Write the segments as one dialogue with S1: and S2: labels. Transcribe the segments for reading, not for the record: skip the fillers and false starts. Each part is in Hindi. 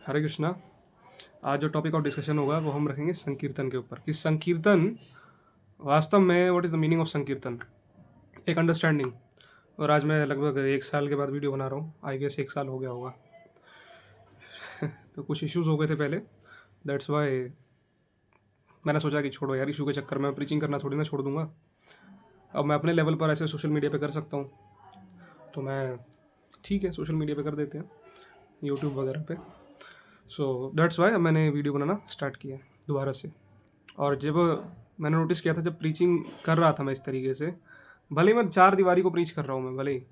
S1: हरे कृष्णा। आज जो टॉपिक ऑफ डिस्कशन होगा वो हम रखेंगे संकीर्तन के ऊपर कि संकीर्तन वास्तव में what is the meaning of संकीर्तन, एक अंडरस्टैंडिंग। और आज मैं लगभग 1 साल के बाद वीडियो बना रहा हूँ, आई गेस 1 साल हो गया होगा। तो कुछ इश्यूज़ हो गए थे पहले, दैट्स वाई मैंने सोचा कि छोड़ो यार, इशू के चक्कर में प्रीचिंग करना थोड़ी ना छोड़ दूंगा। अब मैं अपने लेवल पर ऐसे सोशल मीडिया पे कर सकता हूँ, तो मैं ठीक है सोशल मीडिया पे कर देते हैं, यूट्यूब वगैरह पे। सो दैट्स वाई अब मैंने वीडियो बनाना स्टार्ट किया दोबारा से। और जब मैंने नोटिस किया था, जब प्रीचिंग कर रहा था मैं इस तरीके से, भले ही मैं 4 दीवारी को प्रीच कर रहा हूँ मैं, भले ही,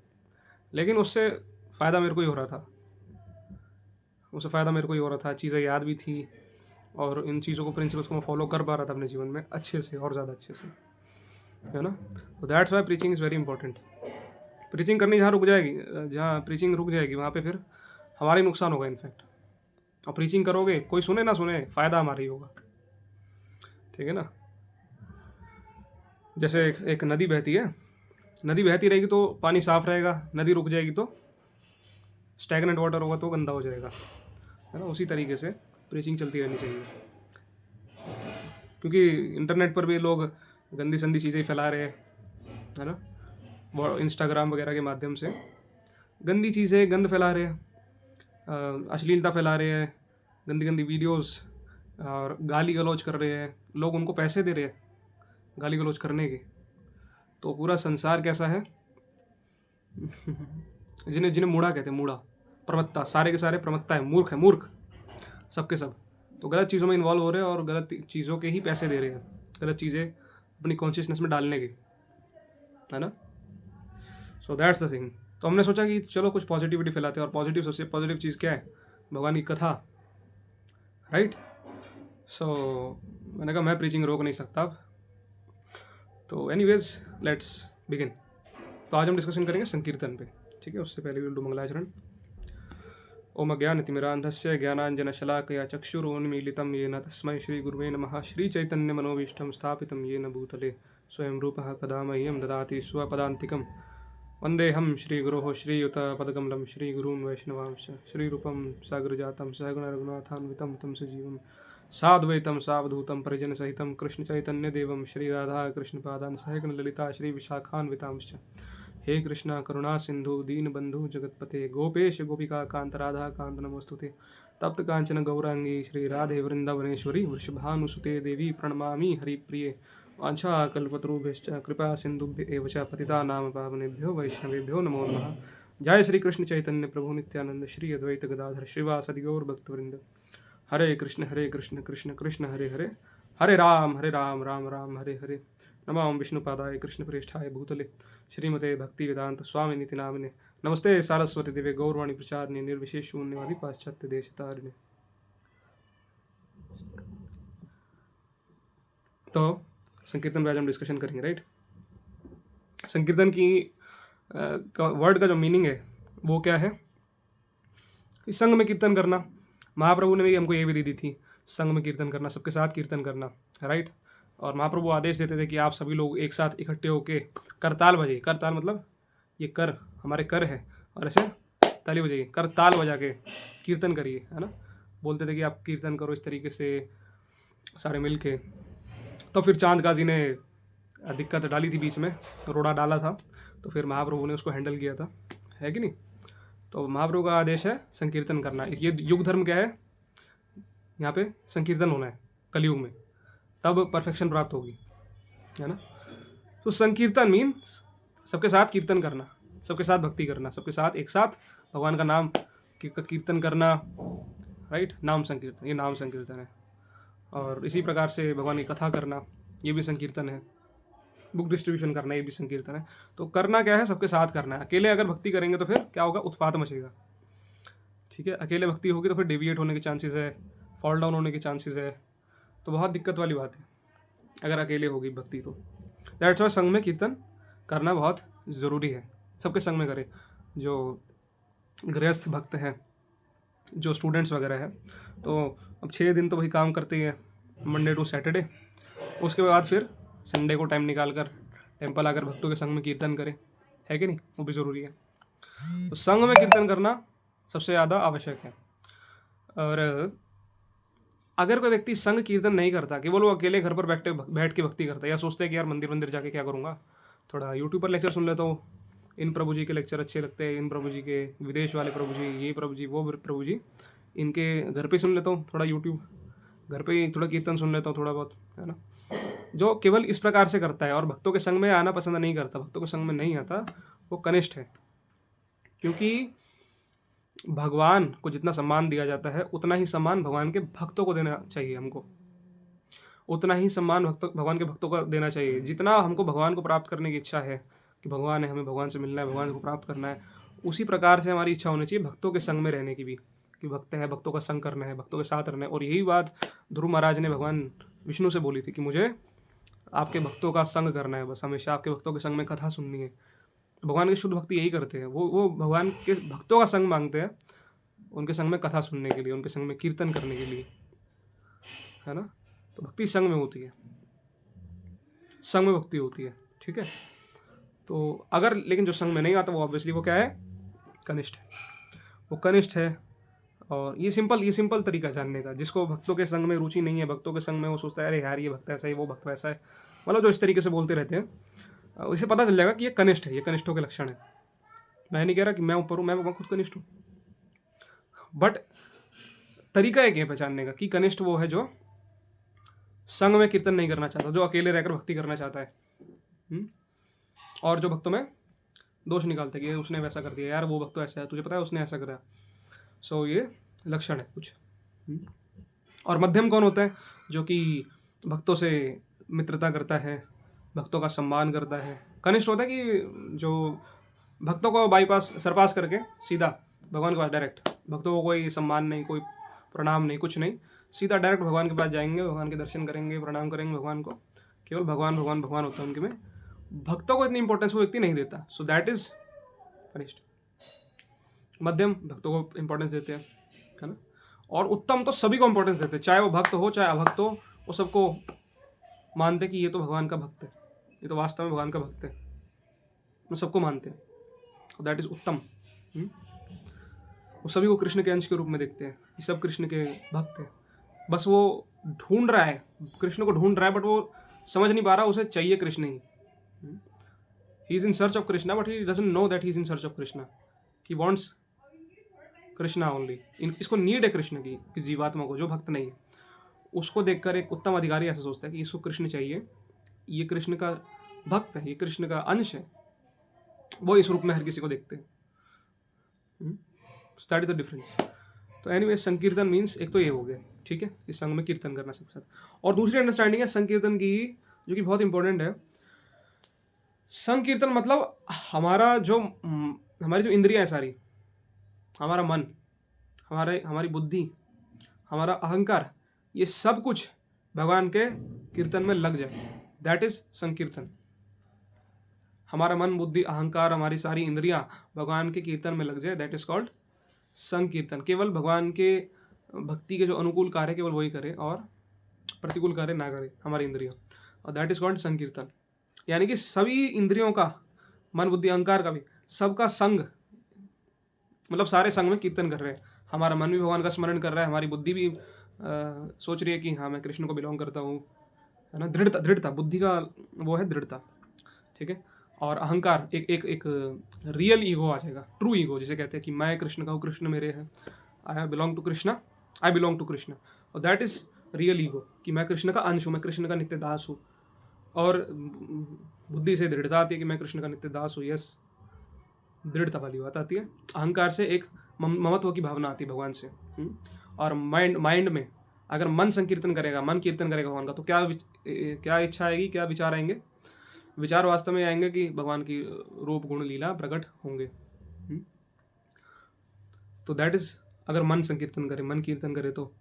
S1: लेकिन उससे फ़ायदा मेरे को ही हो रहा था। उससे फ़ायदा मेरे को ही हो रहा था, चीज़ें याद भी थी और इन चीज़ों को, प्रिंसिपल्स को मैं फॉलो कर पा रहा था अपने जीवन में अच्छे से और ज़्यादा अच्छे से, है ना। तो that's why preaching is very important. Preaching करनी जहाँ रुक जाएगी, जहाँ प्रीचिंग रुक जाएगी वहाँ पे फिर हमारा ही नुकसान होगा इनफैक्ट। और प्रीचिंग करोगे, कोई सुने ना सुने, फ़ायदा हमारा ही होगा, ठीक है ना। जैसे एक नदी बहती है, नदी बहती रहेगी तो पानी साफ़ रहेगा, नदी रुक जाएगी तो स्टैगनेंट वाटर होगा तो गंदा हो जाएगा, है ना। उसी तरीके से प्रीचिंग चलती रहनी चाहिए, क्योंकि इंटरनेट पर भी लोग गंदी संदी चीज़ें फैला रहे हैं, है ना। वो इंस्टाग्राम वगैरह के माध्यम से गंदी चीज़ें, गंद फैला रहे हैं, अश्लीलता फैला रहे हैं, गंदी गंदी वीडियोस, और गाली गलौज कर रहे हैं। लोग उनको पैसे दे रहे हैं गाली गलौज करने के। तो पूरा संसार कैसा है जिन्हें जिन्हें मूढ़ा कहते हैं, मूढ़ा, प्रमत्ता, सारे के सारे प्रमत्ता है, मूर्ख है, मूर्ख सबके सब। तो गलत चीज़ों में इन्वॉल्व हो रहे हैं और गलत चीज़ों के ही पैसे दे रहे हैं, गलत चीज़ें अपनी कॉन्शियसनेस में डालने की, है ना। So that's the thing. तो हमने सोचा कि चलो कुछ पॉजिटिविटी फैलाते हैं, और पॉजिटिव, सबसे पॉजिटिव चीज़ क्या है? भगवान की कथा, राइट। सो मैंने कहा मैं प्रीचिंग रोक नहीं सकता अब। तो एनीवेज लेट्स बिगिन। तो आज हम डिस्कशन करेंगे संकीर्तन पे, ठीक है। उससे पहले विल डू मंगलाचरण। ओम अज्ञानतिमिरान्धस्य ज्ञानाञ्जनशलाकया चक्षुरुन्मीलितं येन तस्मै श्रीगुरुवे नमः। श्रीचैतन्यमनोभीष्टं स्थापितं येन भूतले स्वयं रूपः कदा मह्यं ददाति स्वपदान्तिकं। वन्देऽहं श्रीगुरोः श्रीयुतपदकमलं श्रीगुरून् वैष्णवांश्च श्रीरूपं सागरजातं सहगणरघुनाथान्वितं तं सजीवं साद्वैतं सावधूतं परिजनसहितं कृष्णचैतन्यदेवं श्रीराधाकृष्णपादान् सहगणललिता श्रीविशाखान्वितांश्च। हे कृष्णा करुणा सिंधु दीनबंधु जगतपते गोपेश गोपिका कांत राधा कांत नमोस्तुते। तप्त कांचन गौरांगी श्री राधे वृंदावनेश्वरी वृषभानुसुते देवी प्रणमामि हरिप्रिये। वाञ्छाकल्पतरुभ्यश्च कृपा सिंधुभ्य एव च पतितानां पावनेभ्यो वैष्णवेभ्यो नमो नमः। जय श्री कृष्ण चैतन्य प्रभु नित्यानंद श्री अद्वैत गदाधर श्रीवासदि गौर भक्तवृंद। हरे कृष्ण कृष्ण कृष्ण हरे हरे, हरे राम राम राम हरे हरे। नमो विष्णुपादाय कृष्णप्रेष्ठाय भूतले श्रीमते भक्ति वेदांत स्वामी नीति नामिने। नमस्ते सारस्वती देवे गौरवाणी प्रचारिणे निर्विशेष शून्यवादी पाश्चात्य देश तारिणे। तो संकीर्तन पे आज हम डिस्कशन करेंगे, राइट। संकीर्तन की वर्ड का जो मीनिंग है वो क्या है? कि संग में कीर्तन करना। महाप्रभु ने भी हमको ये भी दी थी, संग में कीर्तन करना, सबके साथ कीर्तन करना, राइट। और महाप्रभु आदेश देते थे कि आप सभी लोग एक साथ इकट्ठे होके करताल बजाइए। करताल मतलब ये कर, हमारे कर है, और ऐसे ताली बजाइए, कर ताल बजा के कीर्तन करिए, है ना। बोलते थे कि आप कीर्तन करो इस तरीके से सारे मिल के। तो फिर चांदगाजी ने दिक्कत डाली थी बीच में, रोड़ा डाला था, तो फिर महाप्रभु ने उसको हैंडल किया था, है कि नहीं। तो महाप्रभु का आदेश है संकीर्तन करना। ये युग धर्म क्या है? यहाँ पे संकीर्तन होना है कलयुग में, तब परफेक्शन प्राप्त होगी, है ना। तो संकीर्तन मीन्स सबके साथ कीर्तन करना, सबके साथ भक्ति करना, सबके साथ एक साथ भगवान का नाम कीर्तन करना, राइट। नाम संकीर्तन, ये नाम संकीर्तन है। और इसी प्रकार से भगवान की कथा करना, ये भी संकीर्तन है। बुक डिस्ट्रीब्यूशन करना, ये भी संकीर्तन है। तो करना क्या है? सबके साथ करना है। अकेले अगर भक्ति करेंगे तो फिर क्या होगा? उत्पात मचेगा, ठीक है। अकेले भक्ति होगी तो फिर डेविएट होने के चांसेस है, फॉल डाउन होने के चांसेस है, तो बहुत दिक्कत वाली बात है अगर अकेले होगी भक्ति तो। दैट्स वाई संग में कीर्तन करना बहुत ज़रूरी है, सबके संग में करें। जो गृहस्थ भक्त हैं, जो स्टूडेंट्स वगैरह हैं, तो अब 6 दिन तो भाई काम करते ही हैं, मंडे टू सैटरडे। उसके बाद फिर संडे को टाइम निकाल कर टेम्पल आकर भक्तों के संग में कीर्तन करें, है कि नहीं, वो भी ज़रूरी है। तो संग में कीर्तन करना सबसे ज़्यादा आवश्यक है। और अगर कोई व्यक्ति संग कीर्तन नहीं करता, केवल वो अकेले घर पर बैठ के भक्ति करता है, या सोचता है कि यार मंदिर मंदिर जाके क्या करूँगा, थोड़ा यूट्यूब पर लेक्चर सुन लेता हूँ, इन प्रभु जी के लेक्चर अच्छे लगते हैं, इन प्रभु जी के, विदेश वाले प्रभु जी, ये प्रभु जी, वो प्रभु जी, इनके घर पे सुन लेता हूँ थोड़ा यूट्यूब, घर पे ही थोड़ा कीर्तन सुन लेता हूँ थोड़ा बहुत, है ना। जो केवल इस प्रकार से करता है और भक्तों के संग में आना पसंद नहीं करता, भक्तों के संग में नहीं आता, वो कनिष्ठ है। क्योंकि भगवान को जितना सम्मान दिया जाता है उतना ही सम्मान भगवान के भक्तों को देना चाहिए हमको, उतना ही सम्मान भगवान के भक्तों को देना चाहिए। जितना हमको भगवान को प्राप्त करने की इच्छा है कि भगवान है, हमें भगवान से मिलना है, भगवान को प्राप्त करना है, उसी प्रकार से हमारी इच्छा होनी चाहिए भक्तों के संग में रहने की भी, कि भक्त है, भक्तों का संग करना है, भक्तों के साथ रहना है। और यही बात ध्रुव महाराज ने भगवान विष्णु से बोली थी कि मुझे आपके भक्तों का संग करना है, बस हमेशा आपके भक्तों के संग में कथा सुननी है। भगवान के शुद्ध भक्ति यही करते हैं, वो भगवान के भक्तों का संग मांगते हैं, उनके संग में कथा सुनने के लिए, उनके संग में कीर्तन करने के लिए, है ना। तो भक्ति संग में होती है, संग में भक्ति होती है, ठीक है। तो अगर लेकिन जो संग में नहीं आता वो ऑब्वियसली वो क्या है, कनिष्ठ है, वो कनिष्ठ है। और ये सिंपल तरीका जानने का, जिसको भक्तों के संग में रुचि नहीं है, भक्तों के संग में वो सोचता है अरे यार ये भक्त ऐसा है, वो भक्त वैसा है, मतलब जो इस तरीके से बोलते रहते हैं, इससे पता चल जाएगा कि ये कनिष्ठ है, ये कनिष्ठों के लक्षण है। मैं नहीं कह रहा कि मैं ऊपर हूँ, मैं खुद कनिष्ठ हूँ, बट तरीका एक है पहचानने का कि कनिष्ठ वो है जो संग में कीर्तन नहीं करना चाहता, जो अकेले रहकर भक्ति करना चाहता है, और जो भक्तों में दोष निकालते कि उसने वैसा कर दिया, यार वो भक्त तो ऐसा है, तुझे पता है उसने ऐसा करा। सो ये लक्षण है कुछ। और मध्यम कौन होता है, जो कि भक्तों से मित्रता करता है, भक्तों का सम्मान करता है। कनिष्ठ होता है कि जो भक्तों को बाईपास सरपास करके सीधा भगवान के पास डायरेक्ट, भक्तों को कोई सम्मान नहीं, कोई प्रणाम नहीं, कुछ नहीं, सीधा डायरेक्ट भगवान के पास जाएंगे, भगवान के दर्शन करेंगे, प्रणाम करेंगे भगवान को, केवल भगवान भगवान भगवान होता है उनके में, भक्तों को इतनी इंपॉर्टेंस वो व्यक्ति नहीं देता। सो दैट इज कनिष्ठ। मध्यम भक्तों को इंपॉर्टेंस देते हैं, है ना। और उत्तम तो सभी को इंपॉर्टेंस देते हैं, चाहे वो भक्त हो चाहे अभक्त हो, वो सबको मानते कि ये तो भगवान का भक्त है, ये तो वास्तव में भगवान का भक्त है, वो सबको मानते हैं। दैट इज उत्तम। वो सभी को कृष्ण के अंश के रूप में देखते हैं, ये सब कृष्ण के भक्त हैं। बस वो ढूंढ रहा है, कृष्ण को ढूंढ रहा है, बट वो समझ नहीं पा रहा उसे चाहिए कृष्ण ही। He is in search of Krishna but he doesn't know that he is in search of Krishna. He wants Krishna only. इसको नीड है कृष्ण की, इस जीवात्मा को, जो भक्त नहीं है उसको देखकर एक उत्तम अधिकारी ऐसा सोचता है कि इसको कृष्ण चाहिए, ये कृष्ण का भक्त है, ये कृष्ण का अंश है, वो इस रूप में हर किसी को देखते हैं। That is the difference. तो एनीवे संकीर्तन मीन्स एक तो ये हो गया, ठीक है, इस संग में कीर्तन करना सबके साथ। और दूसरी अंडरस्टैंडिंग है संकीर्तन की, जो कि बहुत इंपॉर्टेंट है। संकीर्तन मतलब हमारी जो इंद्रियां हैं सारी, हमारा मन, हमारी बुद्धि, हमारा अहंकार, ये सब कुछ भगवान के कीर्तन में लग जाए, दैट इज संकीर्तन। हमारा मन, बुद्धि, अहंकार, हमारी सारी इंद्रियां भगवान के कीर्तन में लग जाए, दैट इज कॉल्ड संकीर्तन। केवल भगवान के भक्ति के जो अनुकूल कार्य केवल वही करे और प्रतिकूल कार्य ना करे हमारी इंद्रियों, और दैट इज कॉल्ड संकीर्तन। यानी कि सभी इंद्रियों का, मन बुद्धि अहंकार का भी, सबका संग, मतलब सारे संग में कीर्तन कर रहे हैं। हमारा मन भी भगवान का स्मरण कर रहा है, हमारी बुद्धि भी सोच रही है कि हाँ मैं कृष्ण को बिलोंग करता हूँ, है ना। दृढ़ता बुद्धि का वो है दृढ़ता, ठीक है। और अहंकार एक रियल ईगो आ जाएगा, ट्रू ईगो जिसे कहते हैं कि मैं कृष्ण का हूँ, कृष्ण मेरे हैं, I belong to Krishna, I belong to Krishna, और दैट इज रियल ईगो कि मैं कृष्ण का अंश हूँ, मैं कृष्ण का नित्य दास हूँ। और बुद्धि से दृढ़ता आती है कि मैं कृष्ण का नित्य दास हूँ, यस, दृढ़ता वाली बात आती है। अहंकार से एक ममत्व की भावना आती है भगवान से। और माइंड में अगर मन संकीर्तन करेगा, मन कीर्तन करेगा भगवान का, तो क्या इच्छा आएगी, क्या विचार आएंगे? विचार वास्तव में आएंगे कि भगवान की रूप गुण लीला प्रकट होंगे। तो दैट इज, अगर मन संकीर्तन करे, मन कीर्तन करे, तो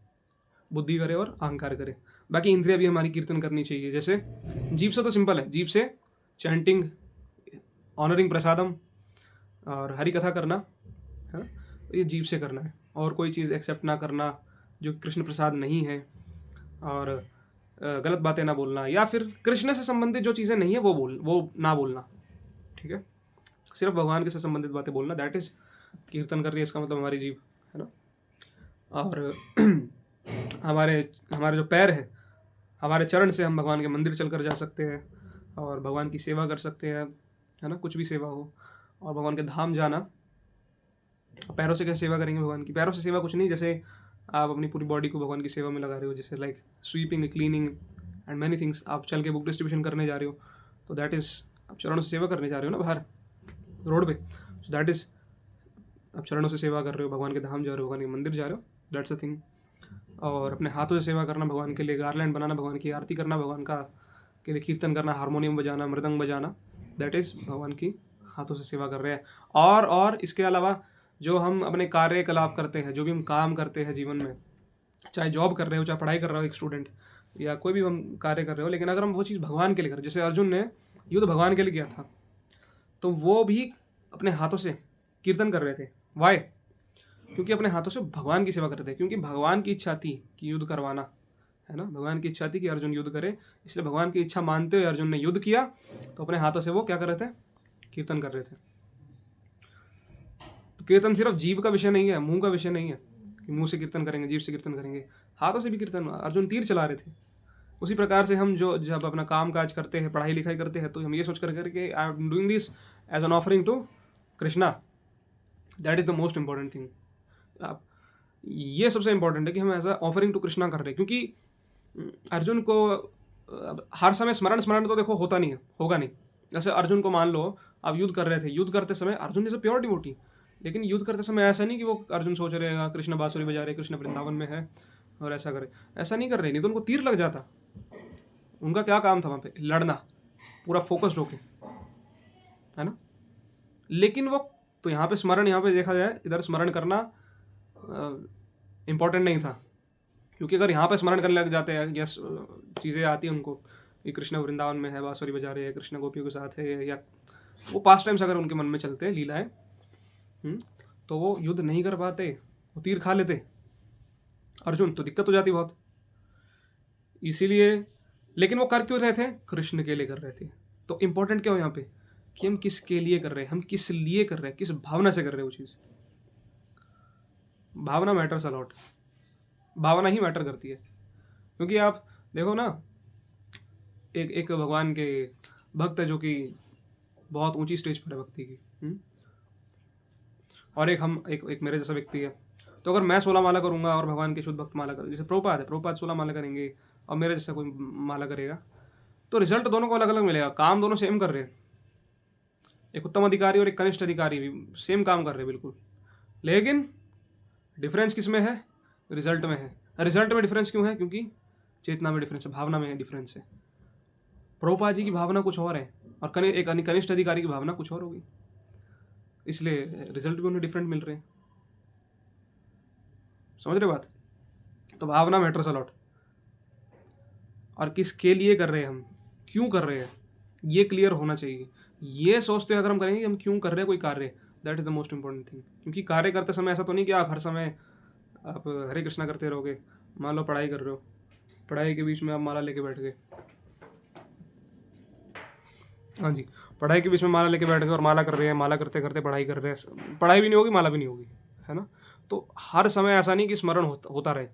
S1: बुद्धि करे और अहंकार करे। बाकी इंद्रियां भी हमारी कीर्तन करनी चाहिए। जैसे जीभ से तो सिंपल है, जीभ से चैंटिंग, ऑनरिंग प्रसादम और हरि कथा करना, है ना, ये जीभ से करना है। और कोई चीज़ एक्सेप्ट ना करना जो कृष्ण प्रसाद नहीं है, और गलत बातें ना बोलना, या फिर कृष्ण से संबंधित जो चीज़ें नहीं है वो ना बोलना, ठीक है। सिर्फ भगवान के से संबंधित बातें बोलना, दैट इज कीर्तन कर रही है, इसका मतलब हमारी जीभ, है ना। और हमारे हमारे जो पैर है, हमारे चरण से हम भगवान के मंदिर चल कर जा सकते हैं और भगवान की सेवा कर सकते हैं, है ना, कुछ भी सेवा हो। और भगवान के धाम जाना, पैरों से कैसे सेवा करेंगे भगवान की? पैरों से सेवा कुछ नहीं, जैसे आप अपनी पूरी बॉडी को भगवान की सेवा में लगा रहे हो, जैसे like sweeping, cleaning and many things. आप चल के बुक डिस्ट्रीब्यूशन करने जा रहे हो, तो दैट इज़ आप चरणों से सेवा करने जा रहे हो ना बाहर रोड पे, सो दैट इज़ आप चरणों से सेवा कर रहे हो, भगवान के धाम जा रहे हो, भगवान के मंदिर जा रहे हो, दैट्स अ थिंग। और अपने हाथों से सेवा करना भगवान के लिए, गार्लैंड बनाना, भगवान की आरती करना, भगवान का के लिए कीर्तन करना, हारमोनियम बजाना, मृदंग बजाना, दैट इज़ भगवान की हाथों से सेवा कर रहे हैं। और इसके अलावा जो हम अपने कार्यकलाप करते हैं, जो भी हम काम करते हैं जीवन में, चाहे जॉब कर रहे हो, चाहे पढ़ाई कर रहे हो, एक स्टूडेंट या कोई भी हम कार्य कर रहे हो, लेकिन अगर हम वो चीज़ भगवान के लिए करें, जैसे अर्जुन ने युद्ध भगवान के लिए किया था, तो वो भी अपने हाथों से कीर्तन कर रहे थे। वाई? क्योंकि अपने हाथों से भगवान की सेवा कर रहे थे, क्योंकि भगवान की इच्छा थी कि युद्ध करवाना, है ना, भगवान की इच्छा थी कि अर्जुन युद्ध करे, इसलिए भगवान की इच्छा मानते हुए अर्जुन ने युद्ध किया। तो अपने हाथों से वो क्या कर रहे थे? कीर्तन कर रहे थे। तो कीर्तन सिर्फ जीभ का विषय नहीं है, मुंह का विषय नहीं है कि मुंह से कीर्तन करेंगे, जीभ से कीर्तन करेंगे, हाथों से भी कीर्तन। अर्जुन तीर चला रहे थे। उसी प्रकार से हम जो जब अपना काम काज करते हैं, पढ़ाई लिखाई करते हैं, तो हम ये सोच कर करके I am doing this as an offering to Krishna, that is the most important thing. आप ये सबसे इंपॉर्टेंट है कि हम as a offering to Krishna कर रहे हैं, क्योंकि अर्जुन को हर समय स्मरण स्मरण तो देखो होता नहीं है, होगा नहीं। जैसे अर्जुन को मान लो आप युद्ध कर रहे थे, युद्ध करते समय अर्जुन जैसे प्योर डिवोटी, लेकिन युद्ध करते समय ऐसा नहीं कि वो अर्जुन सोच रहेगा कृष्ण बांसुरी बजा रहे, कृष्ण वृंदावन में है और ऐसा करे, ऐसा नहीं कर रहे, नहीं तो उनको तीर लग जाता। उनका क्या काम था वहाँ पे? लड़ना, पूरा फोकस्ड होके, है ना। लेकिन वो तो यहाँ पे स्मरण, यहाँ पे देखा जाए इधर स्मरण करना इम्पोर्टेंट नहीं था, क्योंकि अगर यहाँ पे स्मरण करने लग जाते हैं, यस चीज़ें आती हैं उनको कि कृष्ण वृंदावन में है, बांसुरी बजा रहे हैं, कृष्ण गोपियों के साथ है, या वो पास टाइम्स अगर उनके मन में चलते हैं, लीलाएं, तो वो युद्ध नहीं कर पाते, वो तीर खा लेते अर्जुन, तो दिक्कत हो जाती बहुत। इसीलिए, लेकिन वो कर क्यों रहे थे? कृष्ण के लिए कर रहे थे। तो इम्पोर्टेंट क्या हो यहाँ पे कि हम किसके लिए कर रहे हैं, हम किस लिए कर रहे हैं, किस भावना से कर रहे हैं वो चीज़। भावना मैटर्स अलॉट, भावना ही मैटर करती है। क्योंकि आप देखो ना, एक भगवान के भक्त है जो कि बहुत ऊंची स्टेज पर है भक्ति की, और एक मेरे जैसा व्यक्ति है। तो अगर मैं 16 माला करूंगा और भगवान के शुद्ध भक्त माला कर, जैसे प्रभुपाद है, प्रभुपाद 16 माला करेंगे और मेरे जैसा कोई माला करेगा, तो रिजल्ट दोनों को अलग अलग मिलेगा। काम दोनों सेम कर रहे हैं, एक उत्तम अधिकारी और एक कनिष्ठ अधिकारी भी सेम काम कर रहे हैं बिल्कुल, लेकिन डिफरेंस किस में है? रिजल्ट में है। रिजल्ट में डिफरेंस क्यों है? क्योंकि चेतना में डिफरेंस है, भावना में डिफरेंस है। प्रभुपाद जी की भावना कुछ और है और एक कनिष्ठ अधिकारी की भावना कुछ और होगी, इसलिए रिजल्ट भी उन्हें डिफरेंट मिल रहे हैं। समझ रहे बात? तो भावना मैटर्स अलॉट, और किसके लिए कर रहे हैं हम, क्यों कर रहे हैं, ये क्लियर होना चाहिए। ये सोचते हुए अगर हम करेंगे कि हम क्यों कर रहे हैं कोई कार्य, that is the most important thing. क्योंकि कार्य करते समय ऐसा तो नहीं कि आप हर समय आप हरे कृष्णा करते रहोगे। मान लो पढ़ाई कर रहे हो, पढ़ाई के बीच में आप माला लेके बैठ गए, हाँ जी, पढ़ाई के बीच में माला लेके बैठ गए और माला कर रहे हैं, माला करते करते पढ़ाई कर रहे हैं, पढ़ाई भी नहीं होगी, माला भी नहीं होगी, है ना। तो हर समय ऐसा नहीं कि स्मरण होता रहे।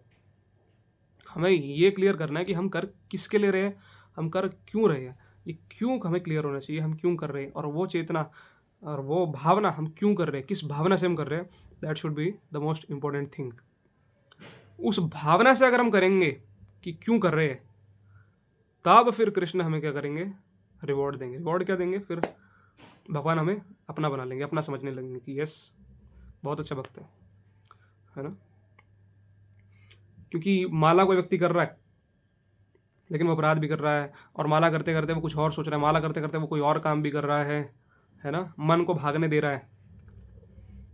S1: हमें ये क्लियर करना है कि हम कर किसके लिए रहे हैं, हम कर क्यों रहे हैं, ये क्यों हमें क्लियर होना चाहिए, हम क्यों कर रहे हैं, और वो चेतना और वो भावना हम क्यों कर रहे हैं, किस भावना से हम कर रहे हैं, that should be the most important thing. उस भावना से अगर हम करेंगे कि क्यों कर रहे हैं, तब फिर कृष्ण हमें क्या करेंगे? रिवॉर्ड देंगे। रिवॉर्ड क्या देंगे? फिर भगवान हमें अपना बना लेंगे, अपना समझने लगेंगे कि यस बहुत अच्छा भक्त है ना। क्योंकि माला कोई व्यक्ति कर रहा है लेकिन वो अपराध भी कर रहा है, और माला करते करते वो कुछ और सोच रहा है, माला करते करते वो कोई और काम भी कर रहा है ना, मन को भागने दे रहा है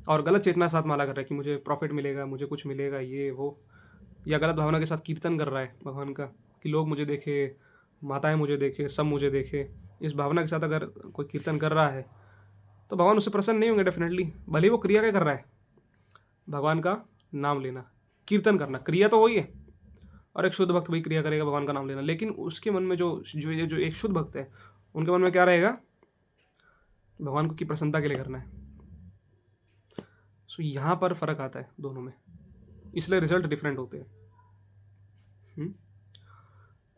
S1: और गलत चेतना के साथ माला कर रहा है कि मुझे प्रॉफिट मिलेगा, मुझे कुछ मिलेगा, ये वो, या गलत भावना के साथ कीर्तन कर रहा है भगवान का कि लोग मुझे देखे, माताएं मुझे देखे, सब मुझे देखे। इस भावना के साथ अगर कोई कीर्तन कर रहा है तो भगवान उससे प्रसन्न नहीं होंगे डेफिनेटली, भले ही वो क्रिया क्या कर रहा है, भगवान का नाम लेना, कीर्तन करना, क्रिया तो वही है। और एक शुद्ध भक्त वही क्रिया करेगा, भगवान का नाम लेना, लेकिन उसके मन में जो एक शुद्ध भक्त है, उनके मन में क्या रहेगा? भगवान को की प्रसन्नता के लिए करना है। सो यहाँ पर फ़र्क आता है दोनों में, इसलिए रिजल्ट डिफरेंट होते हैं।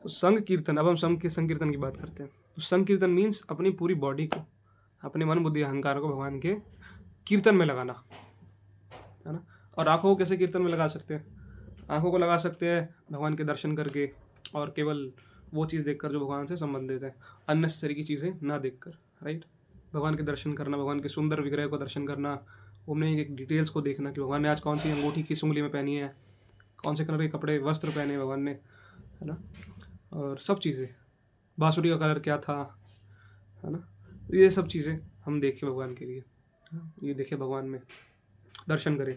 S1: तो संकीर्तन, अब हम संकीर्तन की बात करते हैं। तो संकीर्तन मीन्स अपनी पूरी बॉडी को, अपने मन बुद्धि अहंकार को भगवान के कीर्तन में लगाना, है ना। और आँखों को कैसे कीर्तन में लगा सकते हैं? आँखों को लगा सकते हैं भगवान के दर्शन करके, और केवल वो चीज़ देखकर जो भगवान से संबंधित है, अननेसेसरी की चीज़ें ना देखकर, राइट। भगवान के दर्शन करना, भगवान के सुंदर विग्रह को दर्शन करना, उनमें एक डिटेल्स को देखना कि भगवान ने आज कौन सी अंगूठी किस उंगली में पहनी है, कौन से कलर के कपड़े वस्त्र पहने हैं भगवान ने, है ना। और सब चीज़ें, बांसुरी का कलर क्या था, है ना। ये सब चीज़ें हम देखें भगवान के लिए, ये देखें भगवान में, दर्शन करें।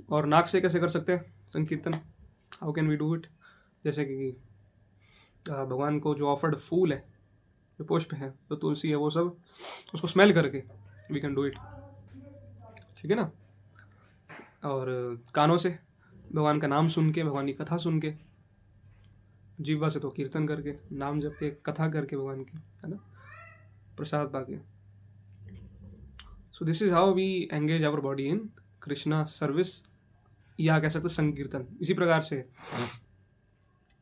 S1: और नाक से कैसे कर सकते हैं संकीर्तन? How can we do it? जैसे कि भगवान को जो ऑफर्ड फूल है, जो पुष्प है, जो तुलसी है, वो सब उसको स्मेल करके वी कैन डू इट, ठीक है ना। और कानों से भगवान का नाम सुन के, भगवान की कथा सुन के, जीवा से तो कीर्तन करके, नाम जप के, कथा करके भगवान की, है ना, प्रसाद पाके। So this is how we engage our body in Krishna service, या कह सकते संकीर्तन। इसी प्रकार से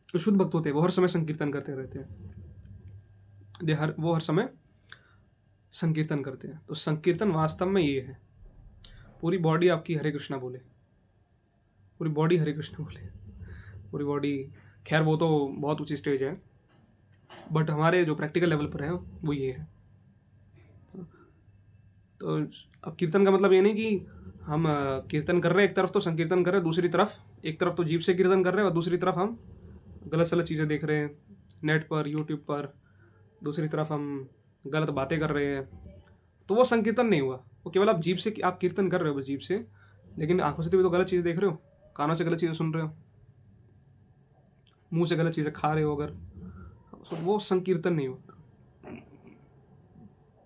S1: तो शुद्ध भक्त होते हैं, वो हर समय संकीर्तन करते रहते हैं, वो हर समय संकीर्तन करते हैं। तो संकीर्तन वास्तव में ये है, पूरी बॉडी आपकी हरे कृष्णा बोले, पूरी बॉडी हरे कृष्ण बोले, पूरी बॉडी। खैर वो तो बहुत ऊंची स्टेज है, बट हमारे जो प्रैक्टिकल लेवल पर है वो ये है। तो अब कीर्तन का मतलब ये नहीं कि हम कीर्तन कर रहे हैं, एक तरफ तो संकीर्तन कर रहे हैं, दूसरी तरफ एक तरफ तो जीभ से कीर्तन कर रहे हैं और दूसरी तरफ हम गलत सलत चीज़ें देख रहे हैं नेट पर, यूट्यूब पर, दूसरी तरफ हम गलत बातें कर रहे हैं, तो वो संकीर्तन नहीं हुआ। वो केवल आप जीभ से, आप कीर्तन कर रहे हो जीभ से, लेकिन आंखों से तो गलत चीज़ देख रहे हो, कानों से गलत चीज़ें सुन रहे हो, मुंह से गलत चीज़ें खा रहे हो अगर, तो वो संकीर्तन नहीं हुआ।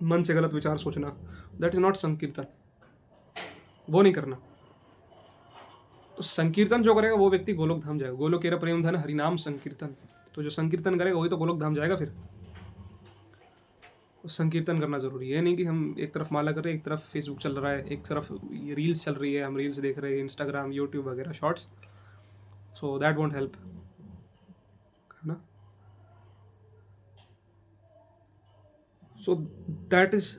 S1: मन से गलत विचार सोचना, दैट इज नॉट संकीर्तन, वो नहीं करना। तो संकीर्तन जो करेगा वो व्यक्ति गोलोक धाम जाएगा। गोलोक केरा प्रेम धन हरिनाम संकीर्तन, तो जो संकीर्तन करेगा वही तो गोलोक धाम जाएगा। फिर संकीर्तन करना जरूरी है, नहीं कि हम एक तरफ माला कर रहे हैं, एक तरफ फेसबुक चल रहा है, एक तरफ ये रील्स चल रही है, हम रील्स देख रहे हैं, इंस्टाग्राम, यूट्यूब वगैरह shorts, so that won't help, है ना। सो दैट इज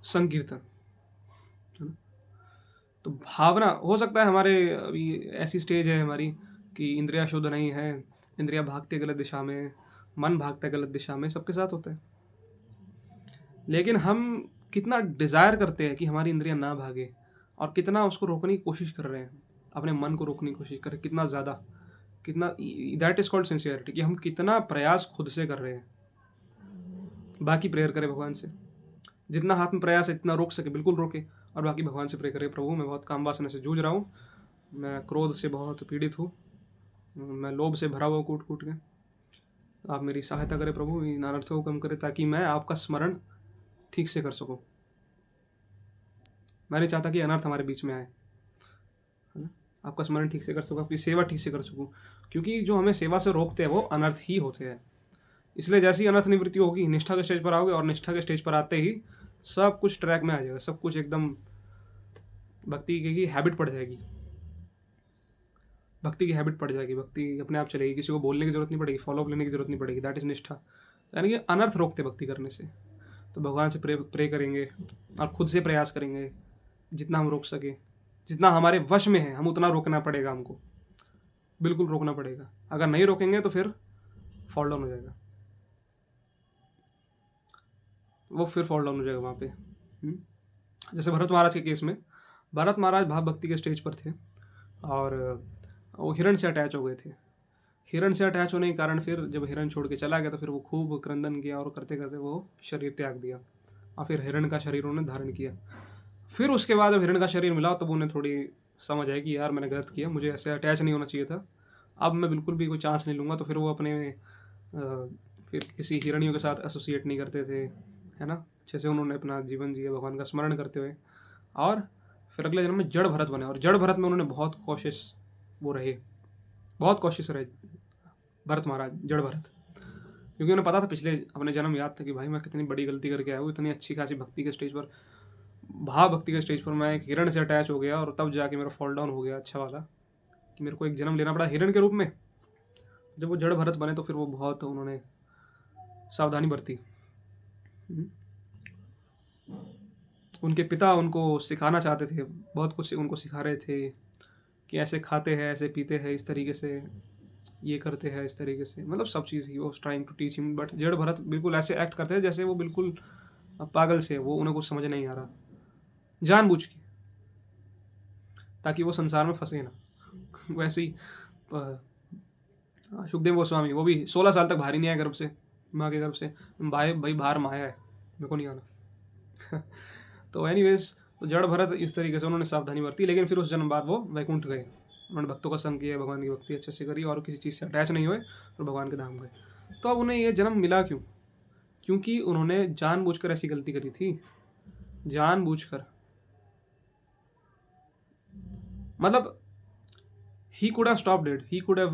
S1: संकीर्तन, है ना। तो भावना, हो सकता है हमारे अभी ऐसी स्टेज है हमारी कि इंद्रिया शुद्ध नहीं है, इंद्रिया भागते गलत दिशा में, मन भागता है गलत दिशा में, सबके साथ होता है। लेकिन हम कितना डिज़ायर करते हैं कि हमारी इंद्रियां ना भागे, और कितना उसको रोकने की कोशिश कर रहे हैं, अपने मन को रोकने की कोशिश कर रहे हैं, कितना ज़्यादा, कितना, दैट इज़ कॉल्ड सिंसियरिटी, कि हम कितना प्रयास खुद से कर रहे हैं। बाकी प्रेयर करें भगवान से, जितना हाथ में प्रयास है इतना रोक सके बिल्कुल रोके, और बाकी भगवान से प्रे करें, प्रभु मैं बहुत काम वासना से जूझ रहा हूँ, मैं क्रोध से बहुत पीड़ित हूँ, मैं लोभ से भरा हुआ कूट कूट के, आप मेरी सहायता करें प्रभु, इन अनर्थों को कम करें, ताकि मैं आपका स्मरण ठीक से कर सकूँ। मैं नहीं चाहता कि अनर्थ हमारे बीच में आए, है ना। आपका स्मरण ठीक से कर सकूँ, आपकी सेवा ठीक से कर सकूँ, क्योंकि जो हमें सेवा से रोकते हैं वो अनर्थ ही होते हैं। इसलिए जैसी अनर्थ निवृत्ति होगी, निष्ठा के स्टेज पर आओगे, और निष्ठा के स्टेज पर आते ही सब कुछ ट्रैक में आ जाएगा, सब कुछ एकदम भक्ति की हैबिट पड़ जाएगी, भक्ति की हैबिट पड़ जाएगी, भक्ति अपने आप चलेगी, किसी को बोलने की जरूरत नहीं पड़ेगी, फॉलो अप लेने की जरूरत नहीं पड़ेगी। दैट इज निष्ठा, यानी कि अनर्थ रोकते भक्ति करने से। तो भगवान से प्रे करेंगे और खुद से प्रयास करेंगे, जितना हम रोक सके, जितना हमारे वश में है हम उतना रोकना पड़ेगा, हमको बिल्कुल रोकना पड़ेगा। अगर नहीं रोकेंगे तो फिर फॉल डाउन हो जाएगा, वो फिर फॉल डाउन हो जाएगा वहाँ पे। जैसे भरत महाराज के केस में, भरत महाराज भाव भक्ति के स्टेज पर थे और वो हिरण से अटैच हो गए थे। हिरण से अटैच होने के कारण फिर जब हिरण छोड़ के चला गया तो फिर वो खूब क्रंदन किया और करते करते वो शरीर त्याग दिया, और फिर हिरण का शरीर उन्होंने धारण किया। फिर उसके बाद जब हिरण का शरीर मिला तब उन्हें थोड़ी समझ आई कि यार मैंने गलत किया, मुझे ऐसे अटैच नहीं होना चाहिए था, अब मैं बिल्कुल भी कोई चांस नहीं लूँगा। तो फिर वो अपने फिर किसी हिरणियों के साथ एसोसिएट नहीं करते थे, है ना। अच्छे से उन्होंने अपना जीवन जिया भगवान का स्मरण करते हुए, और फिर अगले जन्म में जड़ भरत बने। और जड़ भरत में उन्होंने बहुत कोशिश वो रहे, बहुत कोशिश रहे भरत महाराज, जड़ भरत, क्योंकि उन्हें पता था पिछले अपने जन्म याद था कि भाई मैं कितनी बड़ी गलती करके आया हूँ, इतनी अच्छी खासी भक्ति के स्टेज पर भाव भक्ति के स्टेज पर मैं एक हिरण से अटैच हो गया और तब जाके मेरा फॉल डाउन हो गया अच्छा वाला, कि मेरे को एक जन्म लेना पड़ा हिरण के रूप में। जब वो जड़ भरत बने तो फिर वो बहुत उन्होंने सावधानी बरती। उनके पिता उनको सिखाना चाहते थे, बहुत कुछ उनको सिखा रहे थे कि ऐसे खाते हैं, ऐसे पीते हैं, इस तरीके से ये करते हैं, इस तरीके से, मतलब सब चीज़ ही वो trying to teach him. But Jada Bharat बिल्कुल ऐसे एक्ट करते हैं जैसे वो बिल्कुल पागल से, वो उन्हें कुछ समझ नहीं आ रहा, जानबूझ के, ताकि वो संसार में फंसे ना। वैसे ही सुखदेव गोस्वामी, वो भी 16 साल तक बाहर ही नहीं आए गर्भ से, माँ के गर्भ से। भाई बाहर माया है, मेरे को नहीं आना। तो एनीवेज, तो जड़ भरत इस तरीके से उन्होंने सावधानी बरती, लेकिन फिर उस जन्म बाद वो वैकुंठ गए। उन्होंने भक्तों का संग किया, भगवान की भक्ति अच्छे से करी और किसी चीज़ से अटैच नहीं हुए और भगवान के धाम गए। तो अब उन्हें ये जन्म मिला क्यों? क्योंकि उन्होंने जानबूझकर ऐसी गलती करी थी, जानबूझकर। मतलब he could have stopped it, he could have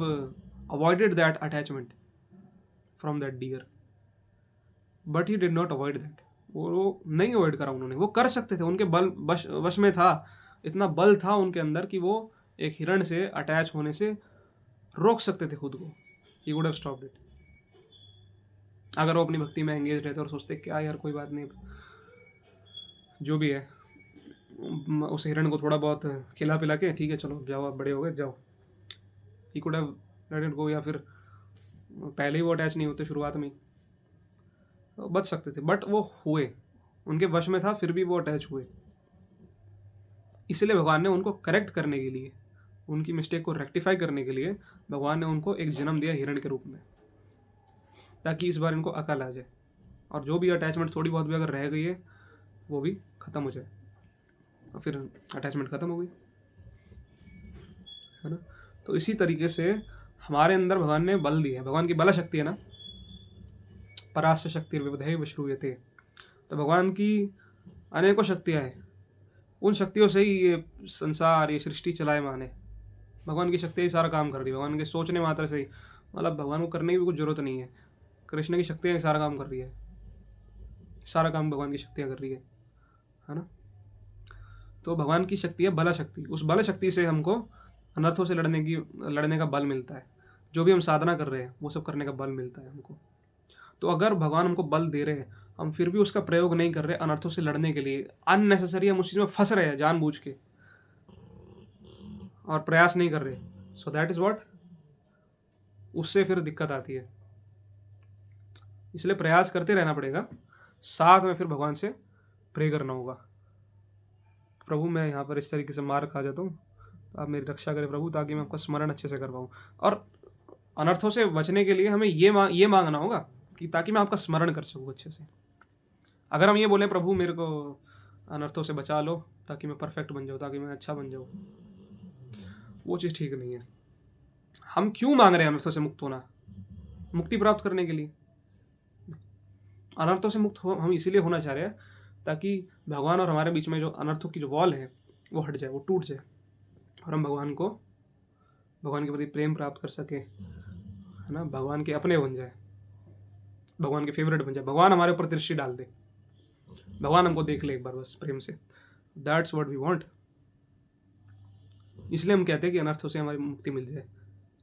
S1: avoided that attachment from that deer, but he did not avoid that. वो नहीं अवॉइड करा उन्होंने, वो कर सकते थे, उनके बल वश में था, इतना बल था उनके अंदर कि वो एक हिरण से अटैच होने से रोक सकते थे खुद को। He would have stopped it, अगर वो अपनी भक्ति में एंगेज रहते और सोचते क्या यार कोई बात नहीं, जो भी है, उस हिरण को थोड़ा बहुत खिला पिला के ठीक है चलो जाओ आप बड़े हो गए जाओ। He could have let it go, या फिर पहले ही वो अटैच नहीं होते शुरुआत में, तो बच सकते थे। बट वो हुए, उनके वश में था, फिर भी वो अटैच हुए। इसलिए भगवान ने उनको करेक्ट करने के लिए, उनकी मिस्टेक को रेक्टिफाई करने के लिए भगवान ने उनको एक जन्म दिया हिरण के रूप में, ताकि इस बार इनको अकल आ जाए और जो भी अटैचमेंट थोड़ी बहुत भी अगर रह गई है वो भी ख़त्म हो जाए। और फिर अटैचमेंट ख़त्म हो गई, है ना। तो इसी तरीके से हमारे अंदर भगवान ने बल दिया, भगवान की बल शक्ति है ना, परास्य शक्ति विविधे विश्रूयते। तो भगवान की अनेकों शक्तियाँ हैं, उन शक्तियों से ही ये संसार, ये सृष्टि चलायमान है। भगवान की शक्ति ही सारा काम कर रही है, भगवान के सोचने मात्र से ही, मतलब भगवान को करने की भी कुछ जरूरत नहीं है, कृष्ण की शक्तियाँ ही सारा काम कर रही है, सारा काम भगवान की शक्तियाँ कर रही है ना। तो भगवान की शक्ति है बल शक्ति, उस बल शक्ति से हमको अनर्थों से लड़ने का बल मिलता है। जो भी हम साधना कर रहे हैं वो सब करने का बल मिलता है हमको। तो अगर भगवान हमको बल दे रहे हैं, हम फिर भी उसका प्रयोग नहीं कर रहे अनर्थों से लड़ने के लिए, अननेसेसरी हम उस चीज़ में फंस रहे हैं जानबूझ के और प्रयास नहीं कर रहे, सो दैट इज़ व्हाट, उससे फिर दिक्कत आती है। इसलिए प्रयास करते रहना पड़ेगा, साथ में फिर भगवान से प्रे करना होगा, प्रभु मैं यहाँ पर इस तरीके से मार खा जाता हूँ, तो आप मेरी रक्षा करें प्रभु, ताकि मैं आपका स्मरण अच्छे से कर पाऊँ। और अनर्थों से बचने के लिए हमें ये मांगना होगा कि ताकि मैं आपका स्मरण कर सकूँ अच्छे से। अगर हम ये बोलें प्रभु मेरे को अनर्थों से बचा लो ताकि मैं परफेक्ट बन जाऊँ, ताकि मैं अच्छा बन जाऊँ, वो चीज़ ठीक नहीं है। हम क्यों मांग रहे हैं अनर्थों से मुक्त होना? मुक्ति प्राप्त करने के लिए। अनर्थों से मुक्त हो हम इसीलिए होना चाह रहे हैं ताकि भगवान और हमारे बीच में जो अनर्थों की जो वॉल है वो हट जाए, वो टूट जाए और हम भगवान के प्रति प्रेम प्राप्त कर सके, है ना, भगवान के अपने बन जाए, भगवान के फेवरेट बन जाए, भगवान हमारे ऊपर दृष्टि डाल दे, भगवान हमको देख ले एक बार बस प्रेम से। That's what we want. इसलिए हम कहते हैं कि अनर्थों से हमारी मुक्ति मिल जाए।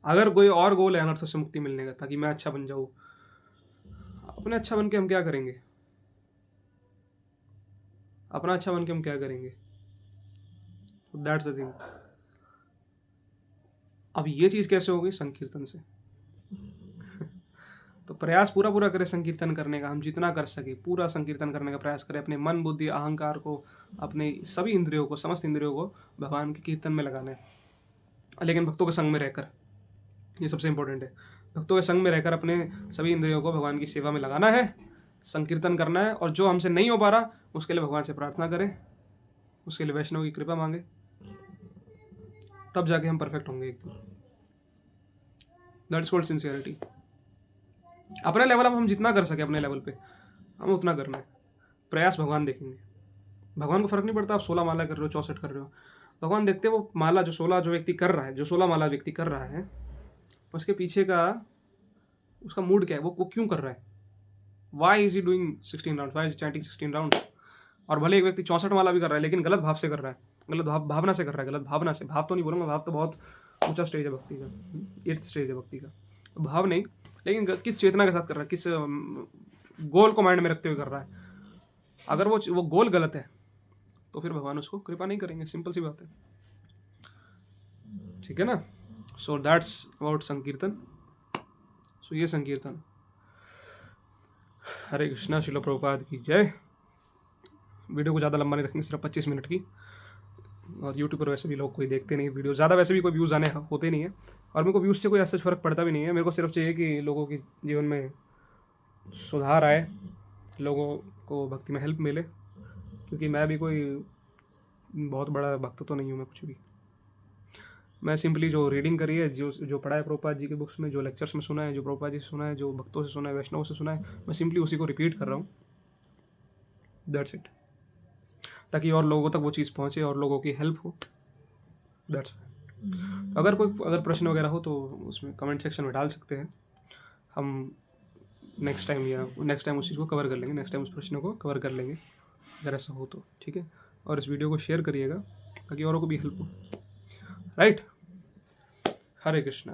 S1: अगर कोई और गोल है अनर्थों से मुक्ति मिलने का, ताकि मैं अच्छा बन जाऊँ, अपने अच्छा बन के हम क्या करेंगे? अपना अच्छा बन के हम क्या करेंगे? That's the thing. अब ये चीज़ कैसे होगी? संकीर्तन से। तो प्रयास पूरा करें संकीर्तन करने का, हम जितना कर सके पूरा संकीर्तन करने का प्रयास करें, अपने मन बुद्धि अहंकार को, अपने सभी इंद्रियों को, समस्त इंद्रियों को भगवान के कीर्तन में लगाना है, लेकिन भक्तों के संग में रहकर, ये सबसे इंपॉर्टेंट है। भक्तों के संग में रहकर अपने सभी इंद्रियों को भगवान की सेवा में लगाना है, संकीर्तन करना है, और जो हमसे नहीं हो पा रहा उसके लिए भगवान से प्रार्थना करें, उसके लिए वैष्णव की कृपा मांगे, तब जाके हम परफेक्ट होंगे एक दिन। That's called sincerity. अपने लेवल अब हम जितना कर सके अपने लेवल पे हम उतना करना है, प्रयास भगवान देखेंगे। भगवान को फर्क नहीं पड़ता आप 16 माला कर रहे हो 64 कर रहे हो, भगवान देखते वो माला जो 16 जो व्यक्ति कर रहा है, जो 16 माला व्यक्ति कर रहा है, उसके पीछे का उसका मूड क्या है, वो क्यों कर रहा है, why is he doing 16 round, why is chanting 16 round, और भले एक व्यक्ति 64 माला भी कर रहा है लेकिन गलत भाव से कर रहा है, गलत भावना से कर रहा है, गलत भावना से, भाव तो नहीं बोलूँगा, भाव तो बहुत ऊंचा स्टेज है भक्ति का, 8th स्टेज है भक्ति का, भाव नहीं, लेकिन किस चेतना के साथ कर रहा है, किस गोल को माइंड में रखते हुए कर रहा है। अगर वो गोल गलत है तो फिर भगवान उसको कृपा नहीं करेंगे, सिंपल सी बात है, ठीक है ना। सो दैट्स अबाउट संकीर्तन। सो ये संकीर्तन। हरे कृष्णा, शिला प्रभुपाद की जय। वीडियो को ज़्यादा लंबा नहीं रखेंगे, सिर्फ 25 मिनट की, और यूट्यूब पर वैसे भी लोग कोई देखते नहीं वीडियो ज़्यादा, वैसे भी कोई व्यूज़ आने होते नहीं है, और मेरे को व्यूज़ से कोई ऐसा फ़र्क पड़ता भी नहीं है। मेरे को सिर्फ चाहिए कि लोगों के जीवन में सुधार आए, लोगों को भक्ति में हेल्प मिले, क्योंकि मैं भी कोई बहुत बड़ा भक्त तो नहीं हूँ मैं कुछ भी। मैं सिंपली जो रीडिंग करी है, जो पढ़ा है प्रभुपाद जी के बुक्स में, जो लेक्चर्स में सुना है, जो प्रभुपाद जी से सुना है, जो भक्तों से सुना है, वैष्णवों से सुना है, मैं सिंपली उसी को रिपीट कर रहा हूँ, दैट्स इट, ताकि और लोगों तक वो चीज़ पहुँचे और लोगों की हेल्प हो, दैट्स। अगर प्रश्न वगैरह हो तो उसमें कमेंट सेक्शन में डाल सकते हैं, हम नेक्स्ट टाइम उस चीज़ को कवर कर लेंगे, नेक्स्ट टाइम उस प्रश्न को कवर कर लेंगे अगर ऐसा हो तो, ठीक है। और इस वीडियो को शेयर करिएगा ताकि औरों को भी हेल्प हो, राइट। हरे कृष्णा।